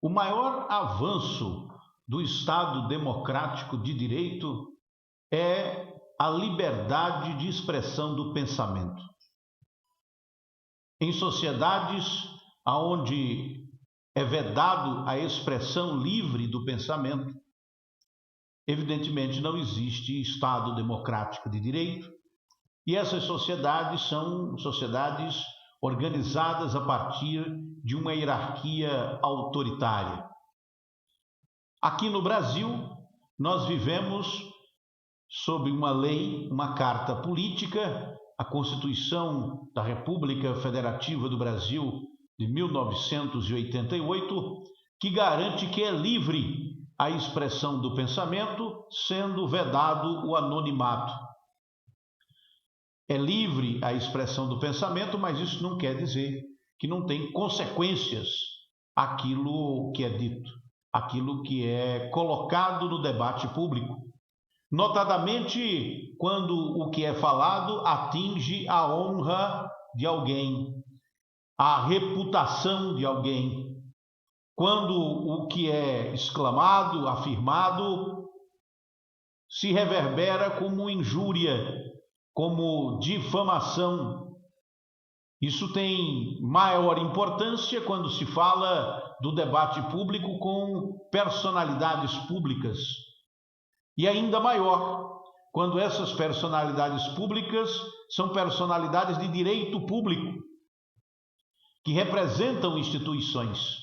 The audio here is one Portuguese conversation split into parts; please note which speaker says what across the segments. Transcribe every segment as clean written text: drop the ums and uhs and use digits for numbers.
Speaker 1: O maior avanço do Estado democrático de direito é a liberdade de expressão do pensamento. Em sociedades onde é vedado a expressão livre do pensamento, evidentemente não existe Estado democrático de direito, e essas sociedades são sociedades organizadas a partir de uma hierarquia autoritária. Aqui no Brasil, nós vivemos sob uma lei, uma carta política, a Constituição da República Federativa do Brasil de 1988, que garante que é livre a expressão do pensamento, sendo vedado o anonimato. É livre a expressão do pensamento, mas isso não quer dizer que não tem consequências aquilo que é dito, aquilo que é colocado no debate público. Notadamente, quando o que é falado atinge a honra de alguém, a reputação de alguém, quando o que é exclamado, afirmado, se reverbera como injúria, como difamação. Isso tem maior importância quando se fala do debate público com personalidades públicas. E ainda maior quando essas personalidades públicas são personalidades de direito público, que representam instituições.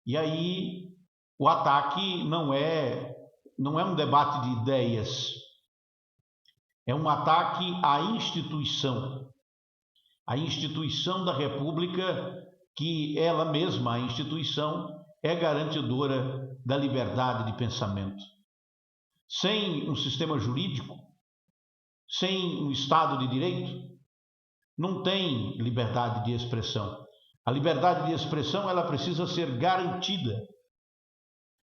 Speaker 1: E aí o ataque não é um debate de ideias, é um ataque à instituição da República, que ela mesma, a instituição, é garantidora da liberdade de pensamento. Sem um sistema jurídico, sem um Estado de direito, não tem liberdade de expressão. A liberdade de expressão, ela precisa ser garantida.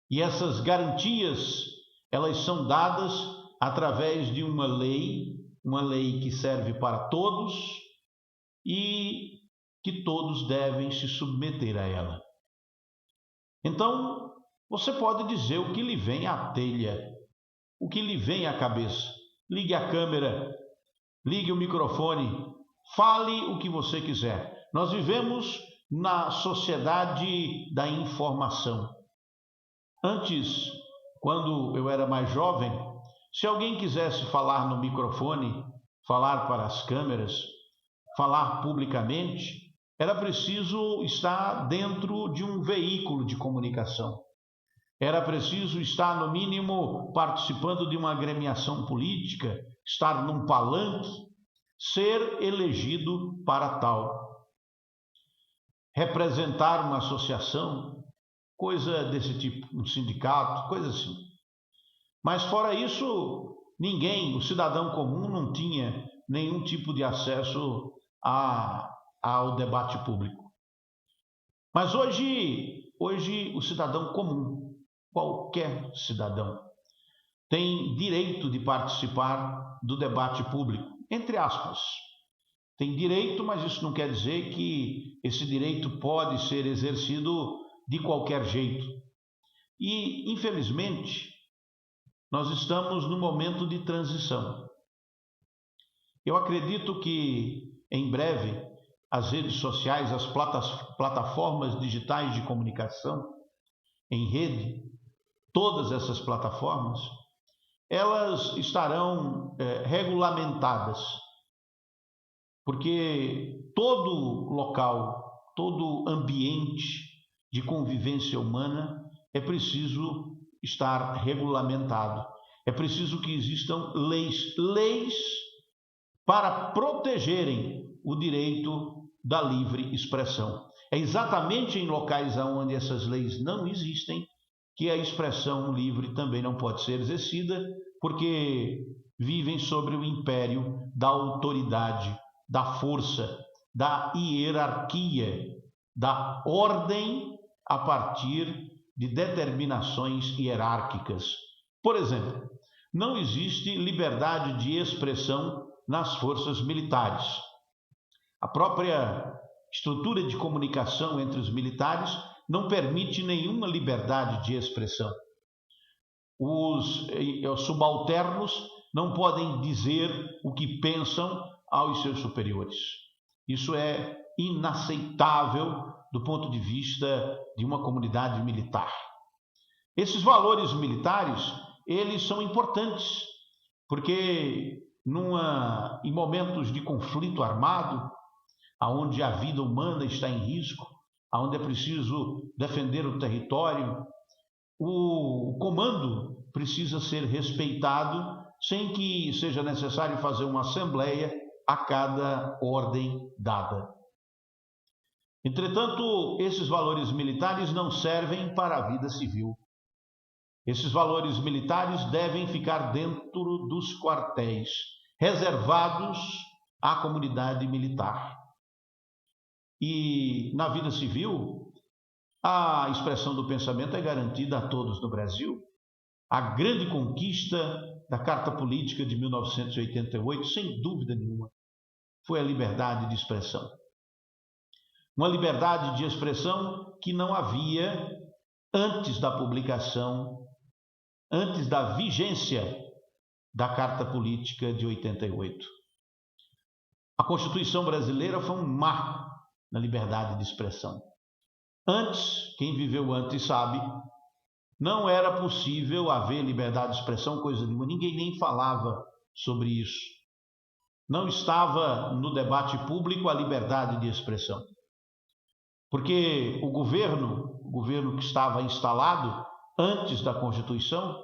Speaker 1: E essas garantias, elas são dadas através de uma lei que serve para todos e que todos devem se submeter a ela. Então, você pode dizer o que lhe vem à telha, o que lhe vem à cabeça. Ligue a câmera, ligue o microfone, fale o que você quiser. Nós vivemos na sociedade da informação. Antes, quando eu era mais jovem, se alguém quisesse falar no microfone, falar para as câmeras, falar publicamente, era preciso estar dentro de um veículo de comunicação. Era preciso estar, no mínimo, participando de uma agremiação política, estar num palanque, ser elegido para tal. Representar uma associação, coisa desse tipo, um sindicato, coisa assim. Mas fora isso, ninguém, o cidadão comum, não tinha nenhum tipo de acesso ao debate público. Mas hoje o cidadão comum, qualquer cidadão, tem direito de participar do debate público, entre aspas. Tem direito, mas isso não quer dizer que esse direito pode ser exercido de qualquer jeito. E, infelizmente, nós estamos num momento de transição. Eu acredito que, em breve, as redes sociais, as plataformas digitais de comunicação em rede, todas essas plataformas, elas estarão regulamentadas, porque todo local, todo ambiente de convivência humana é preciso estar regulamentado. É preciso que existam leis para protegerem o direito da livre expressão. É exatamente em locais onde essas leis não existem que a expressão livre também não pode ser exercida, porque vivem sobre o império da autoridade, da força, da hierarquia, da ordem a partir de determinações hierárquicas. Por exemplo, não existe liberdade de expressão nas forças militares. A própria estrutura de comunicação entre os militares não permite nenhuma liberdade de expressão. Os subalternos não podem dizer o que pensam aos seus superiores. Isso é inaceitável do ponto de vista de uma comunidade militar. Esses valores militares, eles são importantes, porque em momentos de conflito armado, onde a vida humana está em risco, onde é preciso defender o território, o comando precisa ser respeitado sem que seja necessário fazer uma assembleia a cada ordem dada. Entretanto, esses valores militares não servem para a vida civil. Esses valores militares devem ficar dentro dos quartéis, reservados à comunidade militar. E na vida civil, a expressão do pensamento é garantida a todos no Brasil. A grande conquista da Carta Política de 1988, sem dúvida nenhuma, foi a liberdade de expressão. Uma liberdade de expressão que não havia antes da publicação, antes da vigência da Carta Política de 88. A Constituição brasileira foi um marco na liberdade de expressão. Antes, quem viveu antes sabe, não era possível haver liberdade de expressão, coisa nenhuma. Ninguém nem falava sobre isso. Não estava no debate público a liberdade de expressão. Porque o governo que estava instalado antes da Constituição,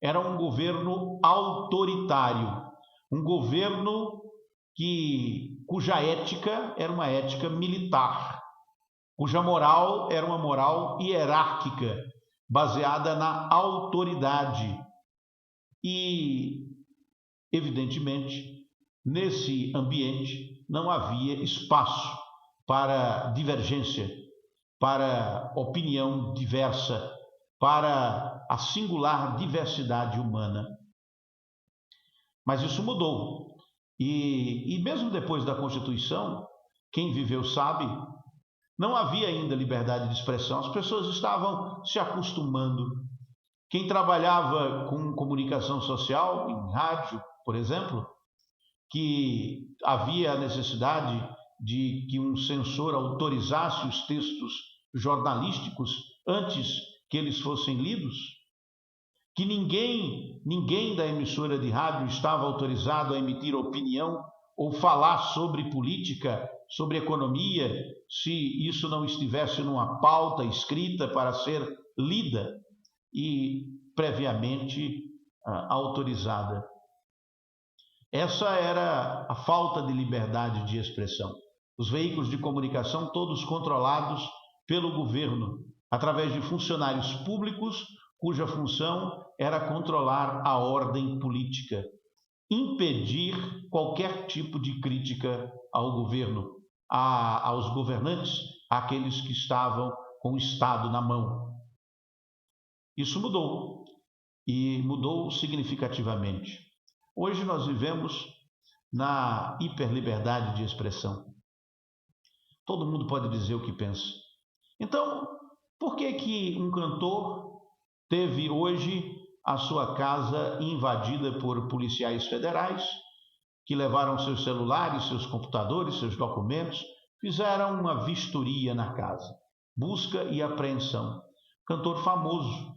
Speaker 1: era um governo autoritário, um governo cuja ética era uma ética militar, cuja moral era uma moral hierárquica, baseada na autoridade. E, evidentemente, nesse ambiente não havia espaço para divergência, para opinião diversa, para a singular diversidade humana. Mas isso mudou. E mesmo depois da Constituição, quem viveu sabe, não havia ainda liberdade de expressão. As pessoas estavam se acostumando. Quem trabalhava com comunicação social, em rádio, por exemplo, que havia a necessidade de que um censor autorizasse os textos jornalísticos antes que eles fossem lidos, que ninguém da emissora de rádio estava autorizado a emitir opinião ou falar sobre política, sobre economia, se isso não estivesse numa pauta escrita para ser lida e previamente autorizada. Essa era a falta de liberdade de expressão. Os veículos de comunicação todos controlados pelo governo, através de funcionários públicos cuja função era controlar a ordem política, impedir qualquer tipo de crítica ao governo, aos governantes, àqueles que estavam com o Estado na mão. Isso mudou, e mudou significativamente. Hoje nós vivemos na hiperliberdade de expressão. Todo mundo pode dizer o que pensa. Então, por que um cantor teve hoje a sua casa invadida por policiais federais que levaram seus celulares, seus computadores, seus documentos, fizeram uma vistoria na casa, busca e apreensão? Cantor famoso,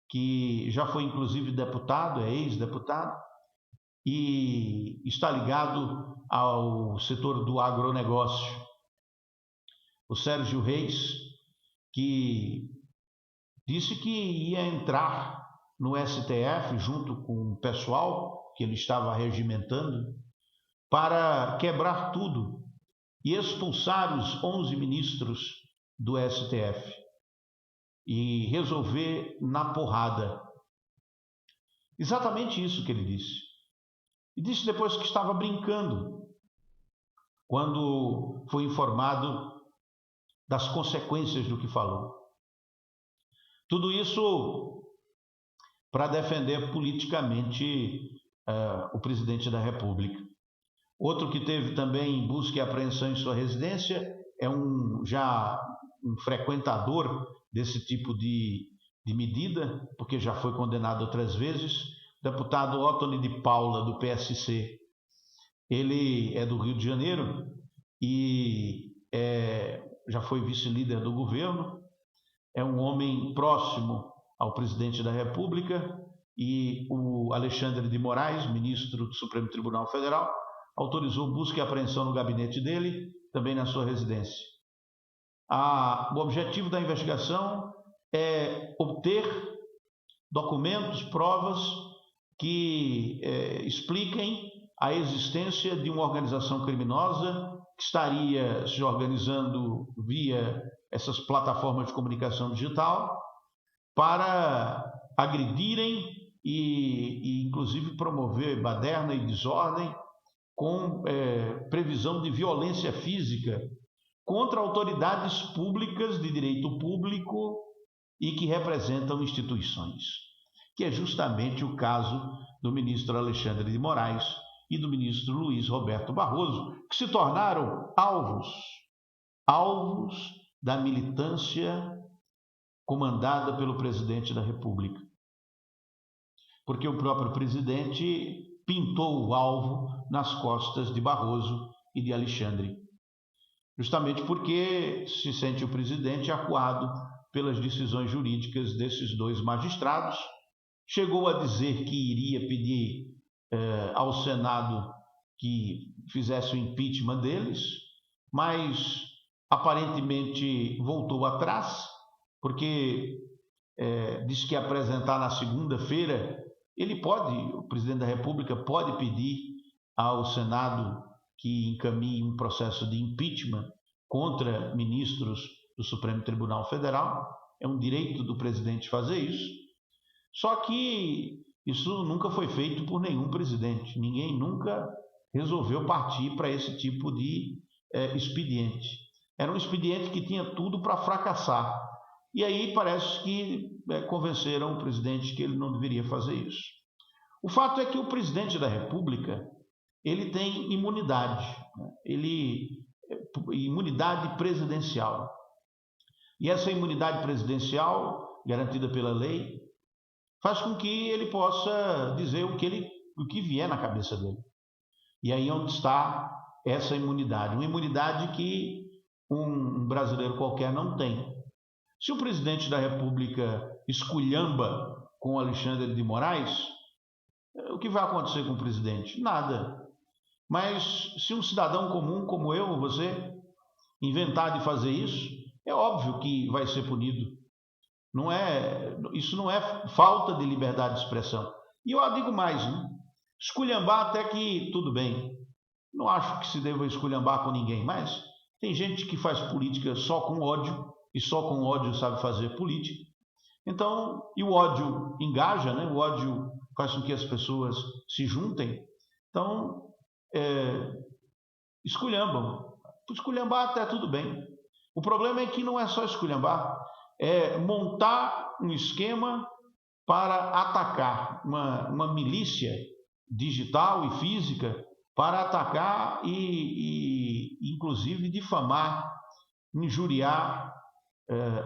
Speaker 1: que já foi inclusive deputado, é ex-deputado, e está ligado ao setor do agronegócio. O Sérgio Reis, que disse que ia entrar no STF junto com o pessoal que ele estava regimentando para quebrar tudo e expulsar os 11 ministros do STF e resolver na porrada. Exatamente isso que ele disse. E disse depois que estava brincando, quando foi informado das consequências do que falou. Tudo isso para defender politicamente o presidente da República. Outro que teve também busca e apreensão em sua residência é um já um frequentador desse tipo de medida, porque já foi condenado outras vezes. O deputado Ottoni de Paula, do PSC, ele é do Rio de Janeiro e já foi vice-líder do governo, é um homem próximo ao presidente da República, e o Alexandre de Moraes, ministro do Supremo Tribunal Federal, autorizou busca e apreensão no gabinete dele, também na sua residência. O objetivo da investigação é obter documentos, provas que expliquem a existência de uma organização criminosa que estaria se organizando via essas plataformas de comunicação digital para agredirem e inclusive promover baderna e desordem com previsão de violência física contra autoridades públicas de direito público e que representam instituições, que é justamente o caso do ministro Alexandre de Moraes e do ministro Luiz Roberto Barroso, que se tornaram alvos da militância comandada pelo presidente da República. Porque o próprio presidente pintou o alvo nas costas de Barroso e de Alexandre. Justamente porque se sente o presidente acuado pelas decisões jurídicas desses dois magistrados. Chegou a dizer que iria pedir ao Senado que fizesse o impeachment deles, mas aparentemente voltou atrás, porque disse que ia apresentar na segunda-feira. O presidente da República pode pedir ao Senado que encaminhe um processo de impeachment contra ministros do Supremo Tribunal Federal. É um direito do presidente fazer isso. Só que isso nunca foi feito por nenhum presidente. Ninguém nunca resolveu partir para esse tipo de expediente. Era um expediente que tinha tudo para fracassar. E aí parece que convenceram o presidente que ele não deveria fazer isso. O fato é que o presidente da República, ele tem imunidade, imunidade presidencial. E essa imunidade presidencial, garantida pela lei, faz com que ele possa dizer o que vier na cabeça dele. E aí onde está essa imunidade? Uma imunidade que um brasileiro qualquer não tem. Se o presidente da República esculhamba com Alexandre de Moraes, o que vai acontecer com o presidente? Nada. Mas se um cidadão comum como eu ou você inventar de fazer isso, é óbvio que vai ser punido. Isso não é falta de liberdade de expressão. E eu digo mais, esculhambar até que tudo bem. Não acho que se deva esculhambar com ninguém, mas tem gente que faz política só com ódio, e só com ódio sabe fazer política. Então, e o ódio engaja, o ódio faz com que as pessoas se juntem. Então, esculhambam. Esculhambar até tudo bem. O problema é que não é só esculhambar, é montar um esquema para atacar uma milícia digital e física, para atacar e inclusive difamar, injuriar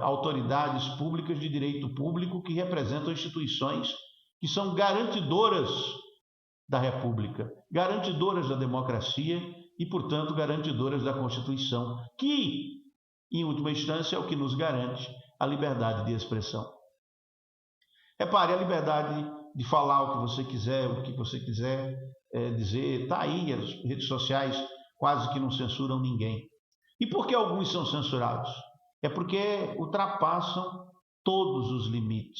Speaker 1: autoridades públicas de direito público que representam instituições que são garantidoras da República, garantidoras da democracia e, portanto, garantidoras da Constituição, que, em última instância, é o que nos garante a liberdade de expressão. Repare, a liberdade de falar o que você quiser dizer, está aí, as redes sociais quase que não censuram ninguém. E por que alguns são censurados? É porque ultrapassam todos os limites.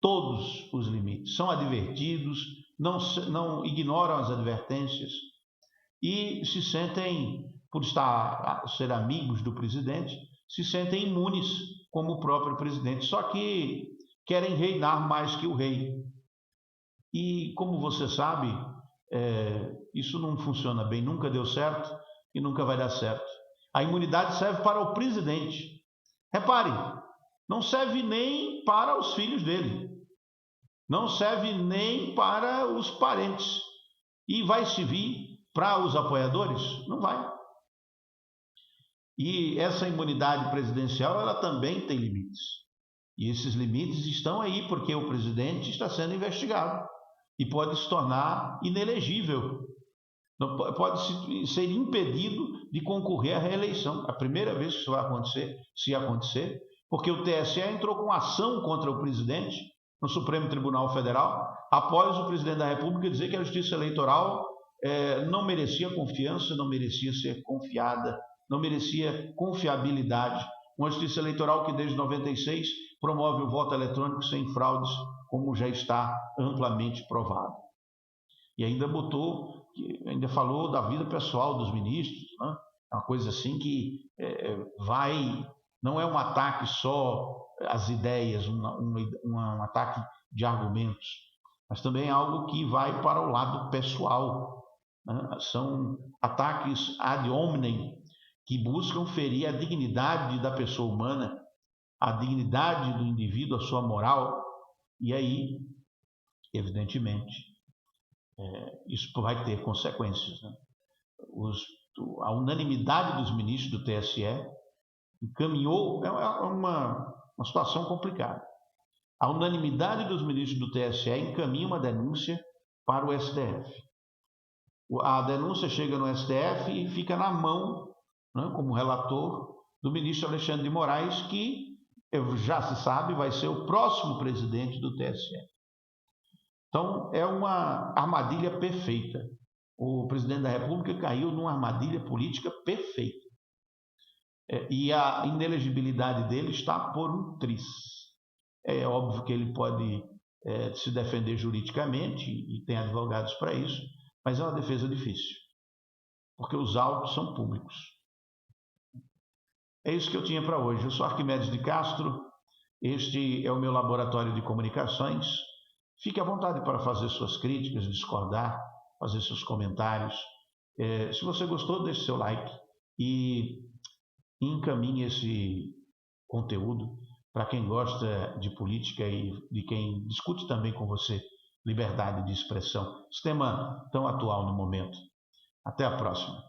Speaker 1: Todos os limites. São advertidos, não ignoram as advertências e se sentem, por ser amigos do presidente, se sentem imunes como o próprio presidente. Só que querem reinar mais que o rei. E como você sabe, isso não funciona bem, nunca deu certo e nunca vai dar certo. A imunidade serve para o presidente. Repare, não serve nem para os filhos dele, não serve nem para os parentes. E vai servir para os apoiadores? Não vai. E essa imunidade presidencial, ela também tem limites. E esses limites estão aí porque o presidente está sendo investigado e pode se tornar inelegível. Pode ser impedido de concorrer à reeleição. A primeira vez que isso vai acontecer, se acontecer, porque o TSE entrou com ação contra o presidente no Supremo Tribunal Federal, após o presidente da República dizer que a Justiça Eleitoral não merecia confiança, não merecia ser confiada, não merecia confiabilidade. Uma Justiça Eleitoral que desde 96 promove o voto eletrônico sem fraudes, como já está amplamente provado. E ainda ainda falou da vida pessoal dos ministros, né? Uma coisa assim que não é um ataque só às ideias, um ataque de argumentos, mas também algo que vai para o lado pessoal, né? São ataques ad hominem que buscam ferir a dignidade da pessoa humana, a dignidade do indivíduo, a sua moral, e aí, evidentemente, isso vai ter consequências, né? A unanimidade dos ministros do TSE encaminhou, é uma situação complicada. A unanimidade dos ministros do TSE encaminha uma denúncia para o STF. A denúncia chega no STF e fica na mão, né, como relator, do ministro Alexandre de Moraes, que já se sabe vai ser o próximo presidente do TSE. Então, é uma armadilha perfeita. O presidente da República caiu numa armadilha política perfeita. E a inelegibilidade dele está por um triz. É óbvio que ele pode se defender juridicamente e tem advogados para isso, mas é uma defesa difícil, porque os autos são públicos. É isso que eu tinha para hoje. Eu sou Arquimedes de Castro, este é o meu laboratório de comunicações. Fique à vontade para fazer suas críticas, discordar, fazer seus comentários. Se você gostou, deixe seu like e encaminhe esse conteúdo para quem gosta de política e de quem discute também com você liberdade de expressão. Esse tema tão atual no momento. Até a próxima.